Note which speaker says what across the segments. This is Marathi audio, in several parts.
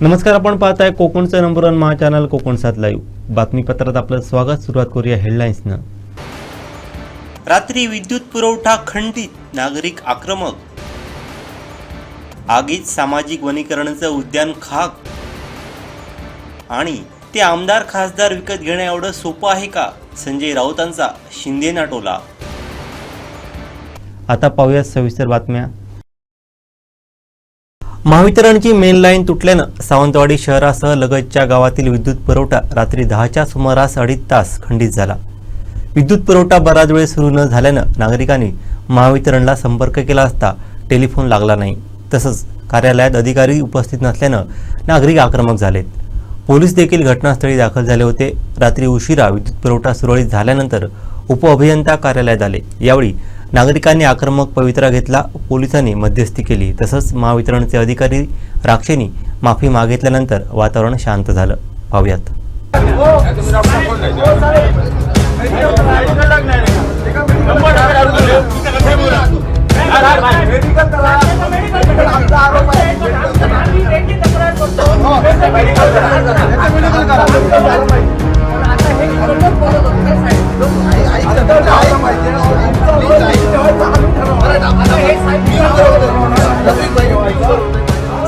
Speaker 1: नमस्कार, आपण पाहताय कोकणचं नंबर 1 महा चॅनल कोकण 7 लाईव्ह बातमीपत्रात आपलं स्वागत. सुरुवात करूया हेडलाईन्सनं.
Speaker 2: रात्री विद्युत पुरवठा खंडित, नागरिक आक्रमक. आगीत सामाजिक वनीकरणाचं उद्यान खाक. आणि ते आमदार खासदार विकत घेणं एवढं सोपं आहे का? संजय राऊतांचा शिंदेना टोला.
Speaker 1: आता पाहूया सविस्तर बातम्या. महावितरणची मेन लाईन तुटल्यानं सावंतवाडी शहरासह लगतच्या गावातील विद्युत पुरवठा रात्री 10च्या सुमारास 2.5 तास खंडित झाला. विद्युत पुरवठा बराच वेळ सुरू न झाल्यानं नागरिकांनी महावितरणला संपर्क केला असता टेलिफोन लागला नाही. तसंच कार्यालयात अधिकारी उपस्थित नसल्यानं नागरिक आक्रमक झालेत. पोलीस देखील घटनास्थळी दाखल झाले होते. रात्री उशिरा विद्युत पुरवठा सुरळीत झाल्यानंतर उपअभियंता कार्यालयात आले. यावेळी नागरिकांनी आक्रमक पवित्रा घेतला. पोलिसांनी मध्यस्थी केली. तसंच महावितरणचे अधिकारी राक्षेंनी माफी मागितल्यानंतर वातावरण शांत झालं. पाहूयात.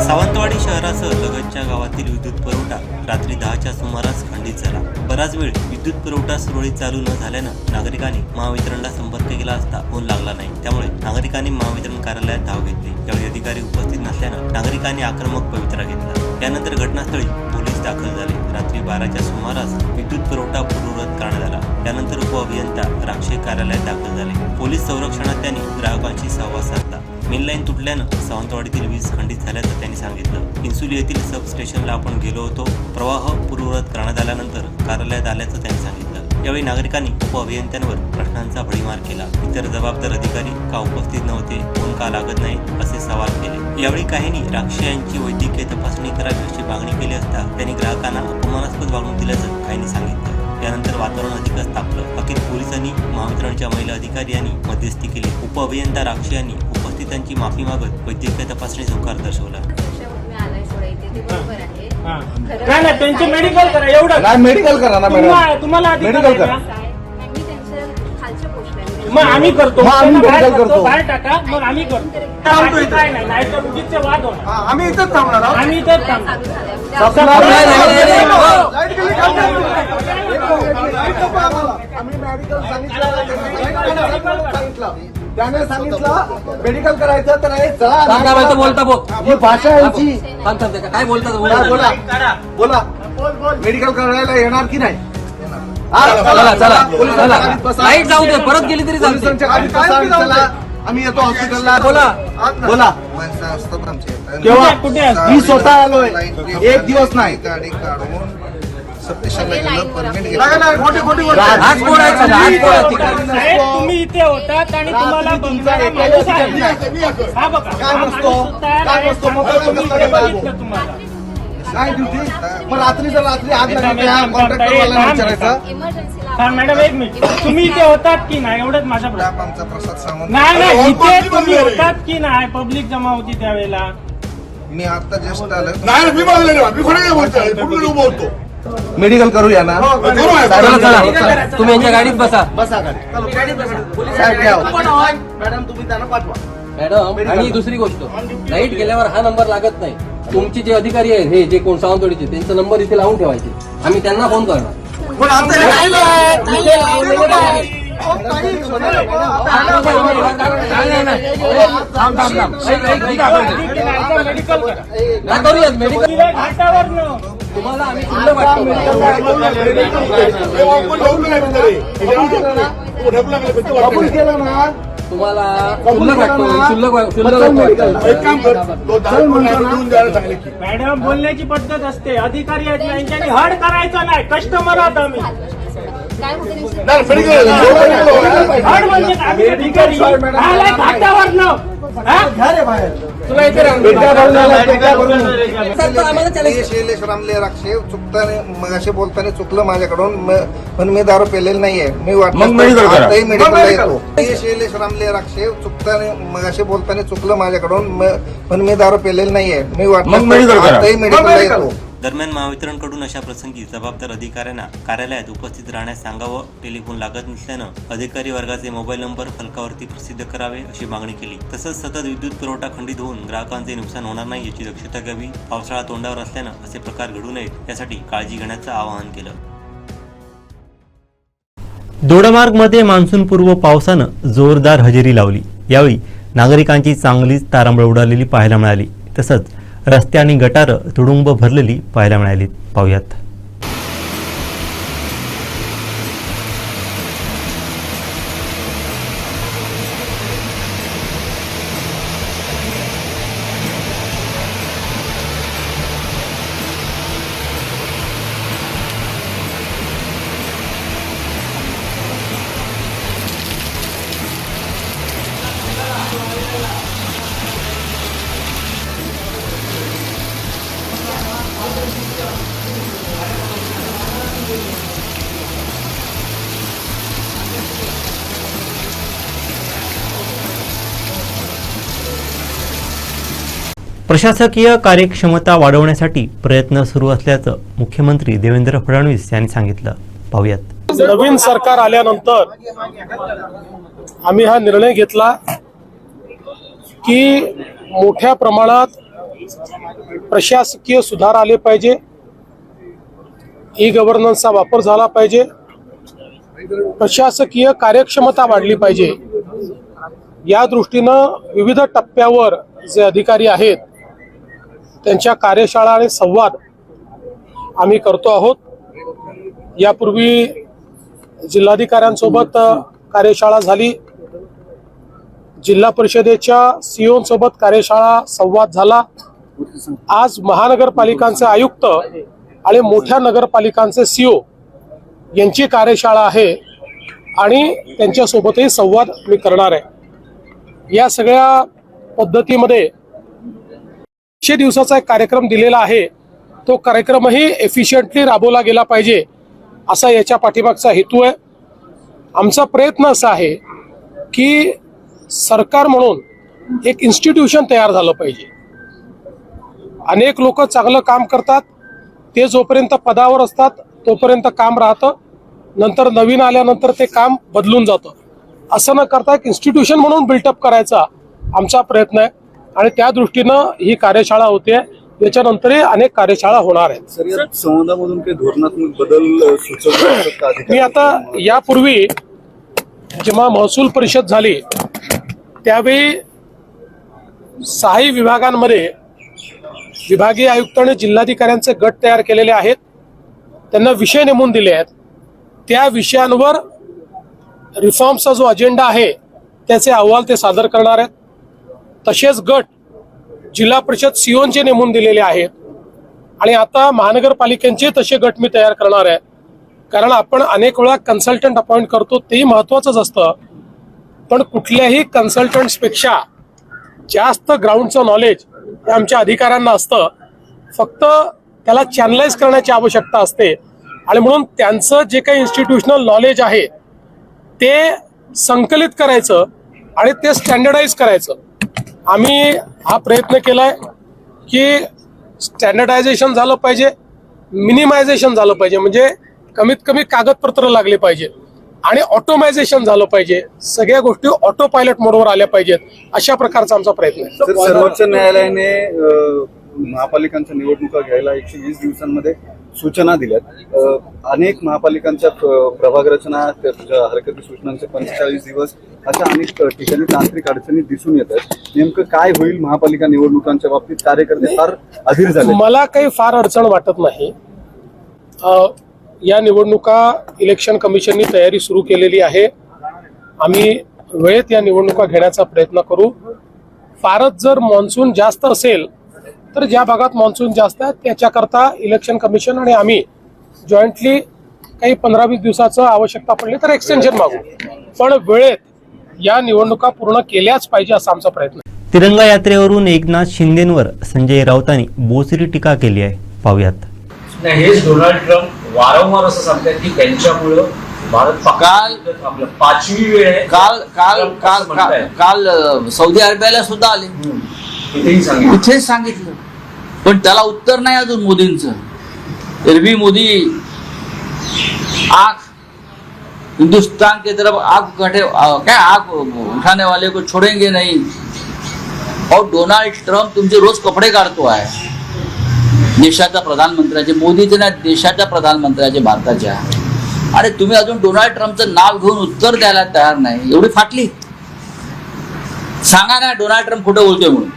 Speaker 2: सावंतवाडी शहरासह लगतच्या गावातील विद्युत पुरवठा रात्री 10च्या सुमारास खंडित झाला. बराच वेळ विद्युत पुरवठा सुरळीत चालू न झाल्यानं नागरिकांनी महावितरणला संपर्क केला असता फोन लागला नाही. त्यामुळे नागरिकांनी महावितरण कार्यालयात धाव घेतली. यावेळी अधिकारी उपस्थित नसल्यानं नागरिकांनी आक्रमक पवित्रा घेतला. त्यानंतर घटनास्थळी पोलीस दाखल झाले. रात्री 12च्या सुमारास विद्युत पुरवठा पूर्ववत करण्यात आला. त्यानंतर उपअभियंता राक्षे कार्यालयात दाखल झाले. पोलीस संरक्षणात त्यांनी ग्राहकांशी संवाद साधला. मेन लाईन तुटल्यानं सावंतवाडीतील वीज खंडित झाल्याचं त्यांनी सांगितलं. इन्सुली येथील सब स्टेशनला आपण गेलो होतो. प्रवाह पूर्ववत करण्यात आल्यानंतर कार्यालयात आल्याचं त्यांनी सांगितलं. यावेळी नागरिकांनी उपअभियंत्यांवर प्रश्नांचा भडीमार केला. इतर जबाबदार अधिकारी का उपस्थित नव्हते, फोन का लागत नाही असे सवाल केले. यावेळी काहींनी राक्षे यांची वैद्यकीय तपासणी करावी अशी मागणी केली असता त्यांनी ग्राहकांना अपमानास्पद वागणूक दिल्याचं काहींनी सांगितलं. यानंतर वातावरण अधिकच तापलं. अखेर पोलिसांनी महावितरणच्या महिला अधिकारी यांनी मध्यस्थी केली. उपअभियंता राक्षे यांनी उपस्थितांची माफी मागत वैद्यकीय तपासणीस होकार दर्शवला.
Speaker 3: नाही त्यांचे मेडिकल करा. एवढं
Speaker 4: नाही, मेडिकल करा ना मॅडम.
Speaker 3: तुम्हाला
Speaker 4: मेडिकल करा.
Speaker 3: मग आम्ही करतो.
Speaker 4: मग आम्ही मेडिकल करतो.
Speaker 3: बाहेर टाका, मग आम्ही करतो. काय नाही, नाही तर उगीचचे वाद होणार.
Speaker 4: आम्ही इथंच थांबणार आहोत.
Speaker 3: आम्ही इथेच थांबणार.
Speaker 4: त्याने सांगितलं मेडिकल करायचं तर हे चला
Speaker 5: बोलता
Speaker 4: ही भाषा यांची.
Speaker 5: काय बोलता
Speaker 4: बोला मेडिकल करायला येणार की नाही?
Speaker 5: लाईट जाऊ दे, परत गेली तरी चालते.
Speaker 4: पोलिसांच्या गाडीत बसा, चला आम्ही येतो हॉस्पिटलला. बोला
Speaker 3: केव्हा कुठे
Speaker 4: मी स्वतः आलोय. एक दिवस नाही.
Speaker 3: तुम्ही इथे होतात आणि तुम्हाला हा बघा
Speaker 4: काय ड्युटी मग रात्रीच्या रात्री आग लागली कॉन्ट्रॅक्टरवाला विचारायचं.
Speaker 3: मॅडम एक मिनिट, तुम्ही इथे होतात की नाही एवढंच माझा प्रश्न. नाही इथे तुम्ही होतात की नाही? पब्लिक जमा होती त्यावेळेला.
Speaker 4: मी आता जस्ट आलो.
Speaker 6: नाही मी बोलतो
Speaker 4: मेडिकल करूया ना.
Speaker 5: तुम्ही यांच्या गाडीत बसा.
Speaker 4: बसा गाडी. मॅडम तुम्ही त्यांना पाठवा.
Speaker 5: मॅडम आणि दुसरी गोष्ट, लाईट गेल्यावर हा नंबर लागत नाही. तुमचे जे अधिकारी आहेत हे जे कोण सावंतवाडीचे, त्यांचा नंबर इथे लावून ठेवायचे. आम्ही त्यांना फोन करणार.
Speaker 3: मेडिकल
Speaker 5: तुम्हाला आम्ही शुल्लक तुम्हाला
Speaker 3: मॅडम बोलण्याची पद्धत असते. अधिकारी आहेत यांच्यानी हड करायचं नाही. कस्टमर आहात आम्ही. हड म्हणजे आम्ही अधिकारी घाटावर न
Speaker 4: घ्या रे बाहेर.
Speaker 5: तुला इथे आम्हाला
Speaker 4: मी शैलेश रामले राक्षे चुकताने मगाशी बोलताना चुकलं माझ्याकडून पण मी दारू पेलेली नाहीये. मी आताही मेडिकलला येतो. मी शैलेश रामले राक्षे चुकताने मगाशी बोलताना चुकलं माझ्याकडून पण मी दारू पेलेली नाहीये. मी आताही मेडिकलला येतो.
Speaker 2: दरम्यान महावितरणकडून अशा प्रसंगी जबाबदार अधिकाऱ्यांना कार्यालयात उपस्थित राहण्यास सांगावं, टेलिफोन लागत नसल्यानं अधिकारी वर्गाचे मोबाईल नंबर फलकावरती प्रसिद्ध करावे अशी मागणी केली. तसंच सतत विद्युत पुरवठा खंडित होऊन ग्राहकांचे नुकसान होणार नाही याची दक्षता घ्यावी. पावसाळा तोंडावर असल्यानं असे प्रकार घडू नयेत यासाठी काळजी घेण्याचं आवाहन केलं.
Speaker 1: दोडामार्गमध्ये मान्सूनपूर्व पावसानं जोरदार हजेरी लावली. यावेळी नागरिकांची चांगलीच तारांबळ उडालेली पाहायला मिळाली. तसंच रस्ते आणि गटारं तुडुंब भरलेली पाहायला मिळाली. पाहूयात. प्रशासकीय कार्यक्षमता वाढवण्यासाठी प्रयत्न सुरू असल्याचं मुख्यमंत्री देवेंद्र फडणवीस यांनी सांगितलं. पाहूयात.
Speaker 7: नवीन सरकार आल्यानंतर आम्ही हा निर्णय घेतला की मोठ्या प्रमाणात प्रशासकीय सुधार आले पाहिजे, ई गव्हर्नन्सचा वापर झाला पाहिजे, प्रशासकीय कार्यक्षमता वाढली पाहिजे. या दृष्टीनं विविध टप्प्यावर जे अधिकारी आहेत त्यांच्या कार्यशाळा आणि संवाद आम्ही करतो आहोत. यापूर्वी जिल्हाधिकाऱ्यांसोबत कार्यशाळा झाली, जिल्हा परिषदेच्या सीओसोबत कार्यशाळा संवाद झाला. आज महानगरपालिकांचे आयुक्त आणि मोठ्या नगरपालिकांचे सीओ यांची कार्यशाळा आहे आणि त्यांच्यासोबतही संवाद मी करणार आहे. या सगळ्या पद्धतीमध्ये 100 दिवसाचा एक कार्यक्रम दिलेला आहे. तो कार्यक्रमही एफिशियंटली राबवला गेला पाहिजे असा याच्या पाठीमागचा हेतू आहे. आमचा प्रयत्न असा आहे की सरकार म्हणून एक इन्स्टिट्यूशन तयार झालं पाहिजे. अनेक लोक चांगलं काम करतात, ते जोपर्यंत पदावर असतात तोपर्यंत काम राहतं, नंतर नवीन आल्यानंतर ते काम बदलून जातं. असं न करता एक इन्स्टिट्यूशन म्हणून बिल्टअप करायचा आमचा प्रयत्न आहे आणि त्या दृष्टीनं ही कार्यशाळा होते. याच्यानंतरही अनेक कार्यशाळा होणार आहेत.
Speaker 8: संवादामधून काही धोरणात्मक बदल सुचवतात?
Speaker 7: मी आता यापूर्वी जेव्हा महसूल परिषद झाली त्यावेळी 6 विभागांमध्ये विभागीय आयुक्त आणि जिल्हाधिकाऱ्यांचे गट तयार केलेले आहेत. त्यांना विषय नेमून दिले आहेत. त्या विषयांवर रिफॉर्मचा जो अजेंडा आहे त्याचे अहवाल ते सादर करणार आहेत. तसेच गट जिल्हा परिषद सीओचे नेमून दिलेले आहेत आणि आता महानगरपालिकांचे तसे गट मी तयार करणार आहे. कारण आपण अनेक वेळा कन्सल्टंट अपॉइंट करतो, तेही महत्त्वाचंच असतं, पण कुठल्याही कन्सल्टंट्सपेक्षा जास्त ग्राउंडचं नॉलेज हे आमच्या अधिकाऱ्यांना असतं. फक्त त्याला चॅनलाइज करण्याची आवश्यकता असते आणि म्हणून त्यांचं जे काही इन्स्टिट्यूशनल नॉलेज आहे ते संकलित करायचं आणि ते स्टँडर्डाइज करायचं. आम्ही हा प्रयत्न केलाय की स्टँडर्डायझेशन झालं पाहिजे, मिनिमायझेशन झालं पाहिजे, म्हणजे कमीत कमी कागदपत्र लागले पाहिजे आणि ऑटोमायझेशन झालं पाहिजे. सगळ्या गोष्टी ऑटो पायलट मोडवर आल्या पाहिजेत. अशा प्रकारचा आमचा प्रयत्न आहे.
Speaker 8: सर्वोच्च न्यायालयाने महापालिकांच्या निवडणुका घ्यायला 120 दिवसांमध्ये सूचना दिल्यात. अनेक महापालिकांच्या प्रभाग रचना हरकती सूचनांचे 45 दिवस अशा अनेक ठिकाणी तांत्रिक अडचणी दिसून येतात. नेमकं काय होईल महापालिका निवडणुकांच्या बाबतीत? कार्यकर्ते फार अधीर झाले.
Speaker 7: मला काही फार अडचण वाटत नाही. या निवडणुका इलेक्शन कमिशननी तयारी सुरू केलेली आहे. आम्ही वेळेत या निवडणुका घेण्याचा प्रयत्न करू. फारच जर मान्सून जास्त असेल तर ज्या भागात मान्सून जास्त आहे त्याच्याकरता इलेक्शन कमिशन आणि आम्ही जॉईंटली काही 15-20 दिवसाचं आवश्यकता पडली तर एक्सटेन्शन मागू. पण वेळेत या निवडणुका पूर्ण केल्याच पाहिजे असा आमचा प्रयत्न आहे.
Speaker 1: तिरंगा यात्रेवरून एकनाथ शिंदेंवर संजय राऊतांनी बोचरी टीका केली आहे. पाहुयात.
Speaker 9: नाही, हेच डोनाल्ड ट्रम्प वारंवार असं सांगतात की त्यांच्यामुळं भारत आपलं 5वी वेळ आहे.
Speaker 10: काल सौदी अरेबियाला सुद्धा आले,
Speaker 9: इथेही सांगितलं.
Speaker 10: इथेच सांगितलं, पण त्याला उत्तर नाही अजून मोदींचं. फिर मोदी आग हिंदुस्तान की तरफ आग उठाने वाले को छोड़ेंगे नहीं. और डोनाल्ड ट्रम्प तुमचे रोज कपडे काढतो आहे देशाच्या प्रधानमंत्र्याचे, मोदीचे नाही, देशाच्या प्रधानमंत्र्याचे, भारताच्या. आणि तुम्ही अजून डोनाल्ड ट्रम्पचं नाव घेऊन उत्तर द्यायला तयार नाही. एवढी फाटली. सांगा ना डोनाल्ड ट्रम्प खोटं बोलतोय म्हणून.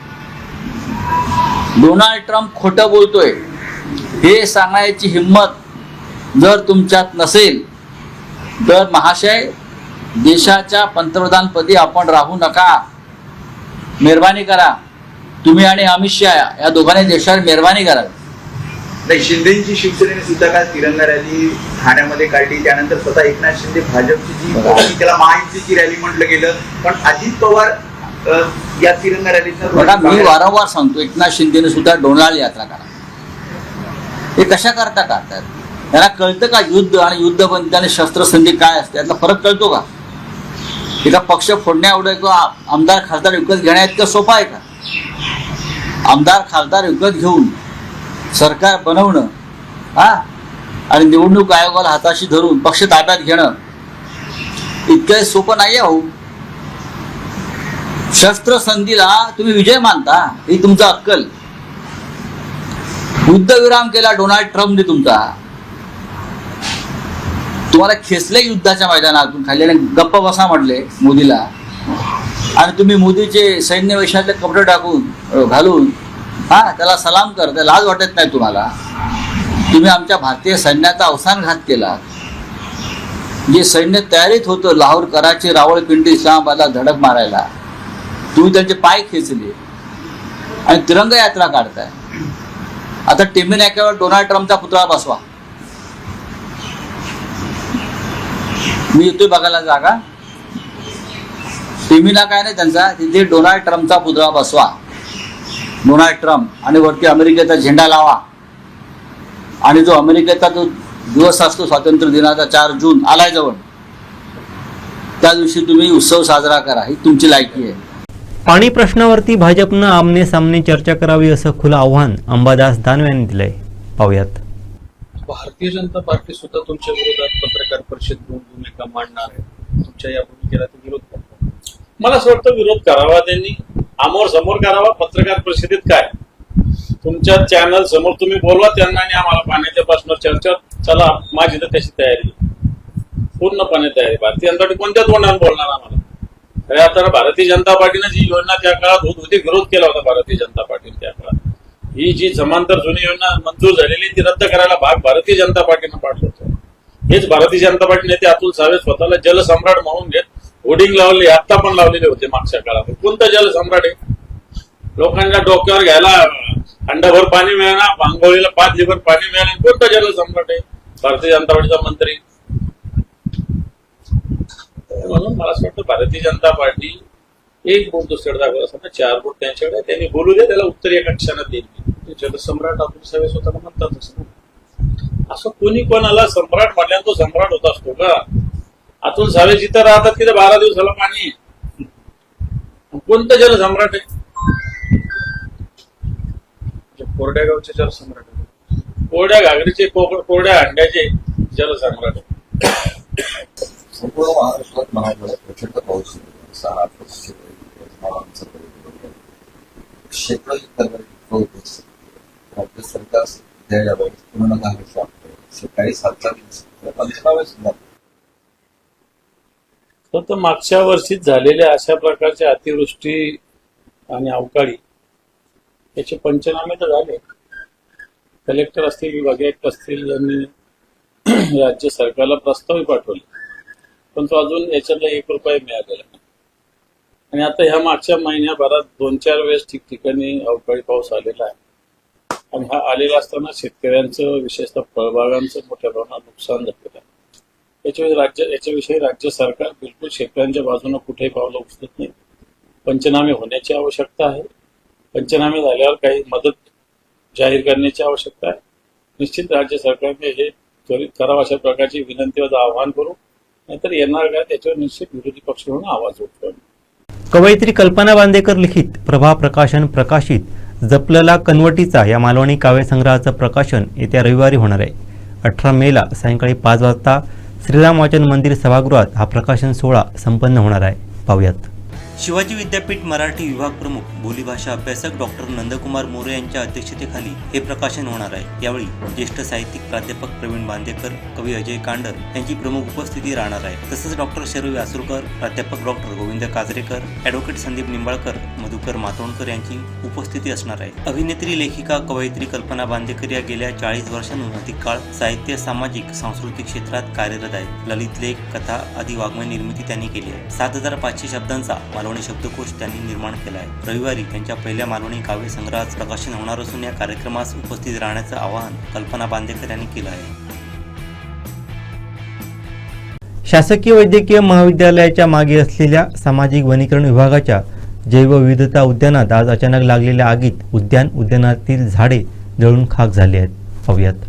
Speaker 10: डोनाल्ड ट्रम्प खोटं बोलतोय हे सांगायची हिंमत जर तुमच्यात नसेल तर महाशय देशाच्या पंतप्रधानपदी आपण राहू नका. मेहरबानी करा. तुम्ही आणि अमित शहा या दोघांनी देशावर मेहरबानी करा.
Speaker 11: नाही, शिंदेची शिवसेनेने सुद्धा काल तिरंगा रॅली ठाण्यामध्ये काढली. त्यानंतर स्वतः एकनाथ शिंदे भाजपची जी त्याला महायुतीची रॅली म्हटलं गेलं, पण अजित पवार या तिरंगा रॅलीचा
Speaker 10: मी वारंवार सांगतो एकनाथ शिंदेने सुद्धा डोनाल्ड यात्रा करा. हे कशा करता करतात? त्यांना कळतं का युद्ध आणि युद्धबंदी आणि शस्त्रसंधी काय असते यातला फरक कळतो का? एका पक्ष फोडण्या एवढं किंवा आमदार खासदार विकत घेण्या इतकं सोपं आहे का? आमदार खासदार विकत घेऊन सरकार बनवणं आणि निवडणूक आयोगाला हाताशी धरून पक्ष ताब्यात घेणं इतकं सोपं नाही आहे. हो, शस्त्रसंधीला तुम्ही विजय मानता, ही तुमचं अक्कल. युद्धविराम केला डोनाल्ड ट्रम्पने तुमचा. तुम्हाला खेचले युद्धाच्या मैदानातून खाली आणि गप्प बसा म्हटले मोदीला. आणि तुम्ही मोदीचे सैन्य वेशातले कपडे टाकून घालून त्याला सलाम करता. लाज वाटत नाही तुम्हाला? तुम्ही आमच्या भारतीय सैन्याचा अवसानघात केला. जे सैन्य तयारीत होतं लाहोर, कराची, रावळपिंडी, इस्लामाबादला धडक मारायला, तुम्ही त्यांचे पाय खेचले आणि तिरंगा यात्रा काढताय. आता टिम्मी नाक्यावर डोनाल्ड ट्रम्पचा पुतळा बसवा. मी येतोय बघायला जागा. टिम्मीना काय नाही त्यांचा, तिथे डोनाल्ड ट्रम्पचा पुतळा बसवा. डोनाल्ड ट्रम्प आणि वरती अमेरिकेचा झेंडा लावा. आणि जो अमेरिकेचा जो दिवस असतो स्वातंत्र्य दिनाचा 4 जून आलाय जवळ, त्या दिवशी तुम्ही उत्सव साजरा करा. ही तुमची लायकी आहे.
Speaker 1: पाणी प्रश्नावरती भाजपनं आमने सामने चर्चा करावी असं खुलं आव्हान अंबादास दानवे यांनी दिलंय. पाहुयात.
Speaker 12: भारतीय जनता पार्टी सुद्धा तुमच्या विरोधात पत्रकार परिषद घेऊन भूमिका मांडणार आहे. तुमच्या या भूमिकेला ते विरोध करतात.
Speaker 3: मला असं वाटतं विरोध करावा त्यांनी, आमोर समोर करावा. पत्रकार परिषदेत काय, तुमच्या चॅनल समोर तुम्ही बोलवा त्यांना आणि आम्हाला पाण्याच्या प्रश्नावर चर्चा. चला, माझी तर त्याची तयारी पूर्णपणे तयारी. भारतीय जनता पार्टी कोणत्या तोंडाने बोलणार आम्हाला? अरे आता भारतीय जनता पार्टीनं जी योजना त्या काळात होत होती, विरोध केला होता भारतीय जनता पार्टीने त्या काळात. ही जी समांतर जुनी योजना मंजूर झालेली ती रद्द करायला भाग भारतीय जनता पार्टीनं पाडलं होतं. हेच भारतीय जनता पार्टी नेते अतुल सावे स्वतःला जलसम्राट म्हणून घेत होर्डिंग लावले, आता पण लावलेले होते मागच्या काळात. कोणतं जलसम्राट आहे? लोकांच्या डोक्यावर घ्यायला अंडाभर पाणी मिळणार, आंघोळीला 5 लिटर पाणी मिळणार. कोणतं जलसम्राट आहे? भारतीय जनता पार्टीचा मंत्री. म्हणून मला असं वाटतं भारतीय जनता पार्टी एक बोट दुसऱ्याकडे दाखवत असताना 4 बोट त्यांच्याकडे. त्यांनी बोलू दे, त्याला उत्तर एका क्षणात देईल. जलसम्राट अतुल सावे स्वतःला म्हणतात. असं कोणी कोणाला सम्राट म्हटल्यानं तो सम्राट होत असतो का? अतुल सावे जिथं राहतात तिथे 12 दिवसाला पाणी. कोणतं जलसम्राट आहे? कोरड्या गावचे जलसम्राट, कोरड्या घागरीचे, कोरड्या अंड्याचे जलसम्राट.
Speaker 11: संपूर्ण महाराष्ट्रात महागडा प्रचंड पाऊस, 6 शेकडो राज्य सरकार द्यायला पूर्ण काँग्रेस वाटतं. सकाळी 7 पंचनामे सुद्धा.
Speaker 3: फक्त मागच्या वर्षीच झालेल्या अशा प्रकारच्या अतिवृष्टी आणि अवकाळी याचे पंचनामे तर झाले. कलेक्टर असतील, विभागीय आयुक्त असतील, यांनी राज्य सरकारला प्रस्तावही पाठवले, पण तो अजून याच्यातला 1 रुपया मिळालेला नाही. आणि आता ह्या मागच्या महिन्याभरात 2-4 वेळेस ठिकठिकाणी अवकाळी पाऊस आलेला आहे. आणि हा आलेला असताना शेतकऱ्यांचं, विशेषतः फळबागांचं मोठ्या प्रमाणात नुकसान झालेलं आहे. याच्याविषयी राज्य सरकार बिलकुल शेतकऱ्यांच्या बाजूने कुठेही पावलं उचलत नाही. पंचनामे होण्याची आवश्यकता आहे. पंचनामे झाल्यावर काही मदत जाहीर करण्याची आवश्यकता आहे. निश्चित राज्य सरकारने हे त्वरित करावं अशा प्रकारची विनंती व आवाहन करू, नाहीतर येणार काय त्याच्यावर निश्चित विरोधी पक्ष म्हणून आवाज उठवू.
Speaker 1: कवयित्री कल्पना बांदेकर लिखित प्रभा प्रकाशन प्रकाशित जपलला कनवटीचा या मालवणी काव्यसंग्रहाचं प्रकाशन येत्या रविवारी होणार आहे. 18 मेला सायंकाळी 5 वाजता श्रीराम वाचन मंदिर सभागृहात हा प्रकाशन सोहळा संपन्न होणार आहे. पाहूयात.
Speaker 2: शिवाजी विद्यापीठ मराठी विभाग प्रमुख बोलीभाषा अभ्यासक डॉक्टर नंदकुमार मोरे यांच्या अध्यक्षतेखाली हे प्रकाशन होणार आहे. यावेळी ज्येष्ठ साहित्यिक प्राध्यापक प्रवीण बांदेकर, कवी अजय कांडर यांची प्रमुख उपस्थिती राहणार आहे. तसंच डॉक्टर शरवी आसुरकर, प्राध्यापक डॉक्टर गोविंद काजरेकर, ॲडव्होकेट संदीप निंबाळकर, मधुकर मातोंडकर यांची उपस्थिती असणार आहे. अभिनेत्री, लेखिका, कवयित्री कल्पना बांदेकर या गेल्या 40 वर्षांहून अधिक काळ साहित्य, सामाजिक, सांस्कृतिक क्षेत्रात कार्यरत आहेत. ललित लेख, कथा आदी वाङ्मय निर्मिती त्यांनी केली आहे. 7500 शब्दांचा मालवणी शब्दकोश त्यांनी निर्माण केला आहे. रविवारी त्यांच्या पहिल्या मालवणी काव्य संग्रहाचं प्रकाशन होणार असून या कार्यक्रमास उपस्थित राहण्याचं आवाहन कल्पना बांदेकर यांनी केलं आहे.
Speaker 1: शासकीय वैद्यकीय महाविद्यालयाच्या मागे असलेल्या सामाजिक वनीकरण विभागाच्या जैवविविधता उद्यानात आज अचानक लागलेल्या आगीत उद्यानातील झाडे जळून खाक झाली आहेत. पाहूयात.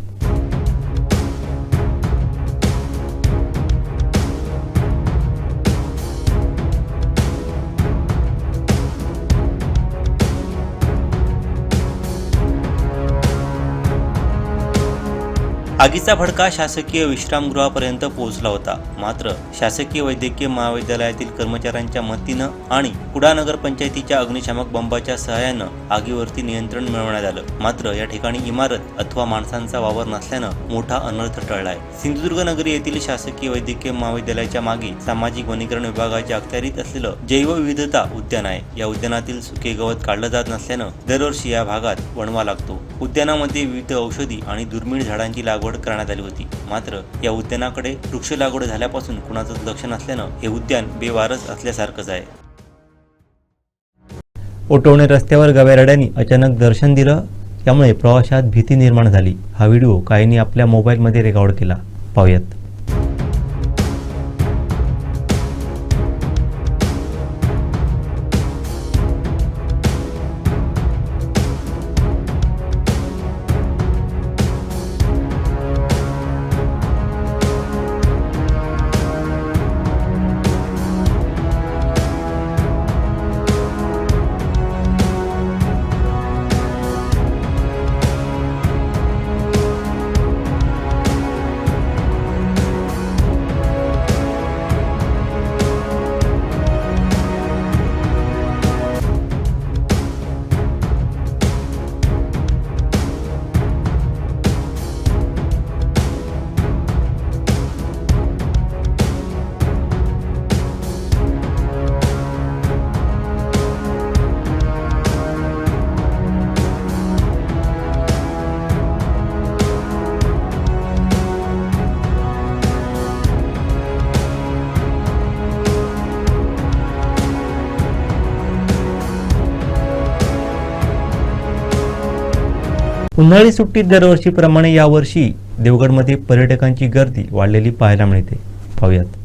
Speaker 2: आगीचा भडका शासकीय विश्रामगृहापर्यंत पोहोचला होता. मात्र शासकीय वैद्यकीय महाविद्यालयातील कर्मचाऱ्यांच्या मदतीनं आणि कुडा नगर पंचायतीच्या अग्निशामक बंबाच्या सहाय्यानं आगीवरती नियंत्रण मिळवण्यात आलं. मात्र या ठिकाणी इमारत अथवा माणसांचा वावर नसल्यानं मोठा अनर्थ टळलाय. सिंधुदुर्ग नगरी येथील शासकीय वैद्यकीय महाविद्यालयाच्या मागे सामाजिक वनीकरण विभागाच्या अखत्यारीत असलेलं जैवविविधता उद्यान आहे. या उद्यानातील सुके गवत काढलं जात नसल्यानं दरवर्षी या भागात वणवा लागतो. उद्यानामध्ये विविध औषधी आणि दुर्मिळ झाडांची लागवड करण्यात आली होती. मात्र या उद्यानाकडे वृक्ष लागवड झाल्यापासून कुणाचंच लक्ष नसल्यानं हे उद्यान बेवारस असल्यासारखंच आहे.
Speaker 1: ओटवणे रस्त्यावर गवेरड्यांनी अचानक दर्शन दिलं, त्यामुळे प्रवाशात भीती निर्माण झाली. हा व्हिडिओ काहींनी आपल्या मोबाईलमध्ये रेकॉर्ड केला. पाहूयात. उन्हाळी सुट्टीत दरवर्षीप्रमाणे यावर्षी देवगडमध्ये पर्यटकांची गर्दी वाढलेली पाहायला मिळते. पाहूयात.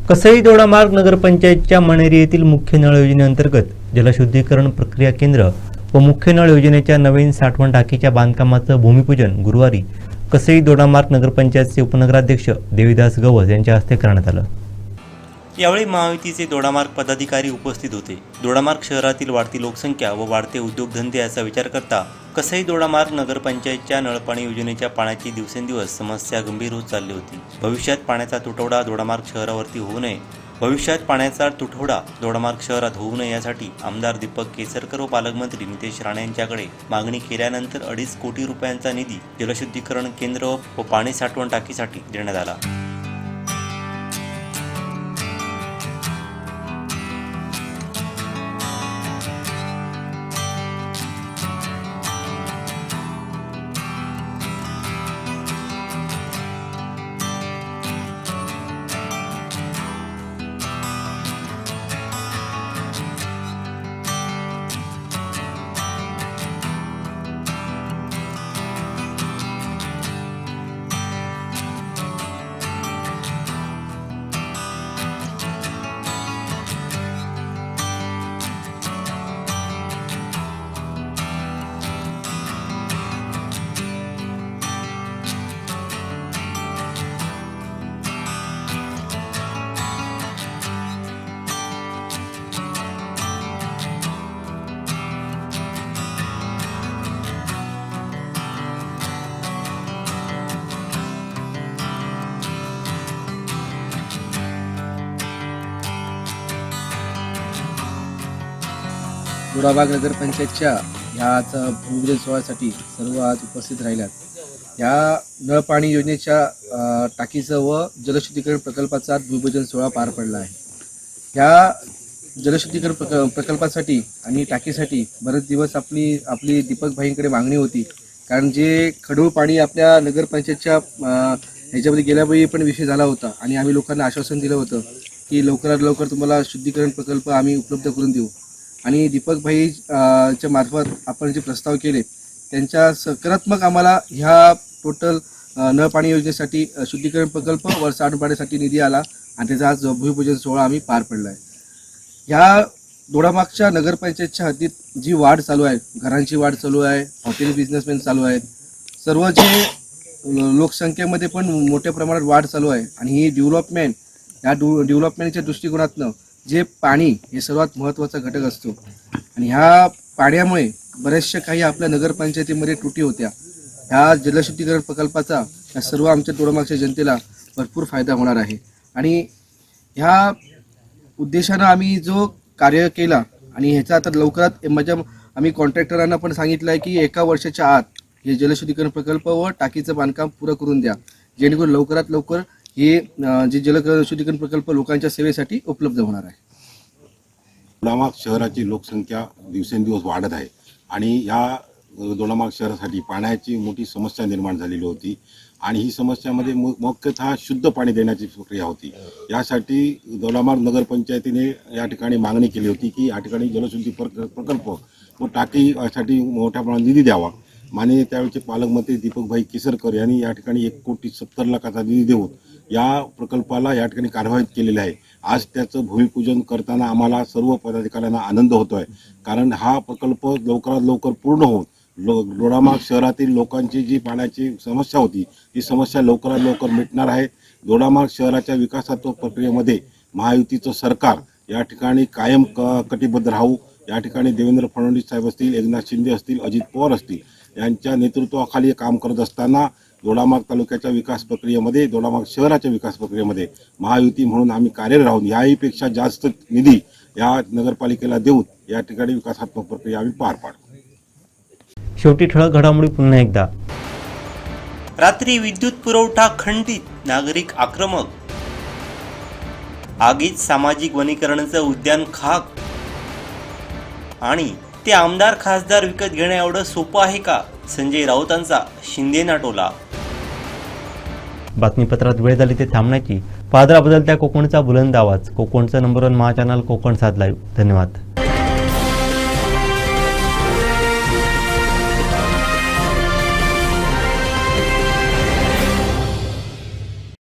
Speaker 1: कसई दोडामार्ग नगरपंचायतच्या मणेरी येथील मुख्य नळ योजनेअंतर्गत जलशुद्धीकरण प्रक्रिया केंद्र व मुख्य नळ योजनेच्या नवीन साठवण टाकीच्या बांधकामाचं भूमिपूजन गुरुवारी कसई दोडामार्ग नगरपंचायतचे उपनगराध्यक्ष देवीदास गवस यांच्या हस्ते करण्यात आलं.
Speaker 2: यावेळी महायुतीचे दोडामार्ग पदाधिकारी उपस्थित होते. दोडामार्ग शहरातील वाढती लोकसंख्या व वाढते उद्योगधंदे याचा विचार करता कसई दोडामार्ग नगरपंचायतच्या नळपाणी योजनेच्या पाण्याची दिवसेंदिवस समस्या गंभीर होत चालली होती. भविष्यात पाण्याचा तुटवडा दोडामार्ग शहरावरती होऊ नये दोडामार्ग शहरात होऊ नये यासाठी आमदार दीपक केसरकर व पालकमंत्री नितेश राणे यांच्याकडे मागणी केल्यानंतर 2.5 कोटी रुपयांचा निधी जलशुद्धीकरण केंद्र व पाणी साठवण टाकीसाठी देण्यात आला.
Speaker 5: दोडामार्ग नगरपंचायतच्या ह्याच भूमिपूजन सोहळ्यासाठी सर्व आज उपस्थित राहिल्यात. ह्या नळपाणी योजनेच्या टाकीचं व जलशुद्धीकरण प्रकल्पाचा भूमिपूजन सोहळा पार पडला आहे. ह्या जलशुद्धीकरण प्रकल्पासाठी आणि टाकीसाठी बरेच दिवस आपली दीपक भाईंकडे मागणी होती, कारण जे खडूळ पाणी आपल्या नगरपंचायतच्या ह्याच्यामध्ये गेल्यावेळी पण विषय झाला होता आणि आम्ही लोकांना आश्वासन दिलं होतं की लवकरात लवकर तुम्हाला शुद्धीकरण प्रकल्प आम्ही उपलब्ध करून देऊ. आणि दीपक भाई च्या मार्फत आपण जे प्रस्ताव केले त्यांच्या सकारात्मक आम्हाला ह्या टोटल नळपाणी योजनेसाठी शुद्धीकरण प्रकल्प व साठवणसाठी निधी आला आणि त्याचा आज भूमिपूजन सोहळा आम्ही पार पडला आहे. ह्या दोडामार्गच्या नगरपंचायतच्या हद्दीत जी वाढ चालू आहे, घरांची वाढ चालू आहे, हॉटेल बिझनेसमॅन चालू आहेत, सर्व जे लोकसंख्येमध्ये पण मोठ्या प्रमाणात वाढ चालू आहे आणि ही डेव्हलपमेंटच्या दृष्टिकोनातनं जे पाणी हे सर्वात महत्त्वाचा घटक असतो आणि ह्या पाण्यामुळे बऱ्याचशा काही आपल्या नगरपंचायतीमध्ये त्रुटी होत्या. ह्या जलशुद्धीकरण प्रकल्पाचा या सर्व आमच्या दोडामार्गच्या जनतेला भरपूर फायदा होणार आहे आणि ह्या उद्देशानं आम्ही जो कार्य केला आणि ह्याचा आता लवकरात आम्ही कॉन्ट्रॅक्टरांना पण सांगितलं आहे की 1 वर्षाच्या आत हे जलशुद्धीकरण प्रकल्प व टाकीचं बांधकाम पुरं करून द्या, जेणेकरून लवकरात लवकर हे जे जलशुद्धीकरण प्रकल्प लोकांच्या सेवेसाठी उपलब्ध होणार आहे.
Speaker 6: दोडामार्ग शहराची लोकसंख्या दिवसेंदिवस वाढत आहे आणि या दोडामार्ग शहरासाठी पाण्याची मोठी समस्या निर्माण झालेली होती आणि ही समस्यामध्ये मुख्यतः शुद्ध पाणी देण्याची प्रक्रिया होती. यासाठी दोडामार्ग नगरपंचायतीने या ठिकाणी मागणी केली होती की या ठिकाणी जलशुद्धी प्रकल्प व टाकीसाठी मोठ्या प्रमाणात निधी द्यावा. माननीय त्यावेळचे पालकमंत्री दीपकभाई केसरकर यांनी या ठिकाणी 1,70,00,000चा निधी देऊन या प्रकल्पाला या ठिकाणी कार्यवाही केलेली आहे. आज त्याचं भूमिपूजन करताना आम्हाला सर्व पदाधिकाऱ्यांना आनंद होतो आहे, कारण हा प्रकल्प लवकरात लवकर पूर्ण होऊन दोडामार्ग शहरातील लोकांची जी पाण्याची समस्या होती ती समस्या लवकरात लवकर मिटणार आहे. दोडामार्ग शहराच्या विकासात्मक प्रक्रियेमध्ये महायुतीचं सरकार या ठिकाणी कायम कटिबद्ध राहू. या ठिकाणी देवेंद्र फडणवीस साहेब असतील, एकनाथ शिंदे असतील, अजित पवार असतील यांच्या नेतृत्वाखाली काम करत असताना दोडामार्ग तालुक्याच्या विकास प्रक्रियेमध्ये, दोडामार्ग शहराच्या विकास प्रक्रियेमध्ये महायुती म्हणून आम्ही कार्यरत राहून याहीपेक्षा जास्त निधी या नगरपालिकेला देऊन या ठिकाणी विकासात्मक प्रक्रिया आम्ही पार पाडू.
Speaker 1: शेवटी ठळक घडामोडी पुन्हा एकदा.
Speaker 2: रात्री विद्युत पुरवठा खंडित, नागरिक आक्रमक. आगीत सामाजिक वनीकरणाचं उद्यान खाक. आणि ते आमदार खासदार विकत घेणं एवढं सोपं आहे का? संजय राऊतांचा शिंदेना टोला.
Speaker 1: बातमीपत्रात वेळ झाली ते थांबण्याची. पादरा बदलत्या कोकणचा बुलंद आवाज. कोकणचं नंबर 1 महाचॅनल कोकण 7 लाईव्ह. धन्यवाद.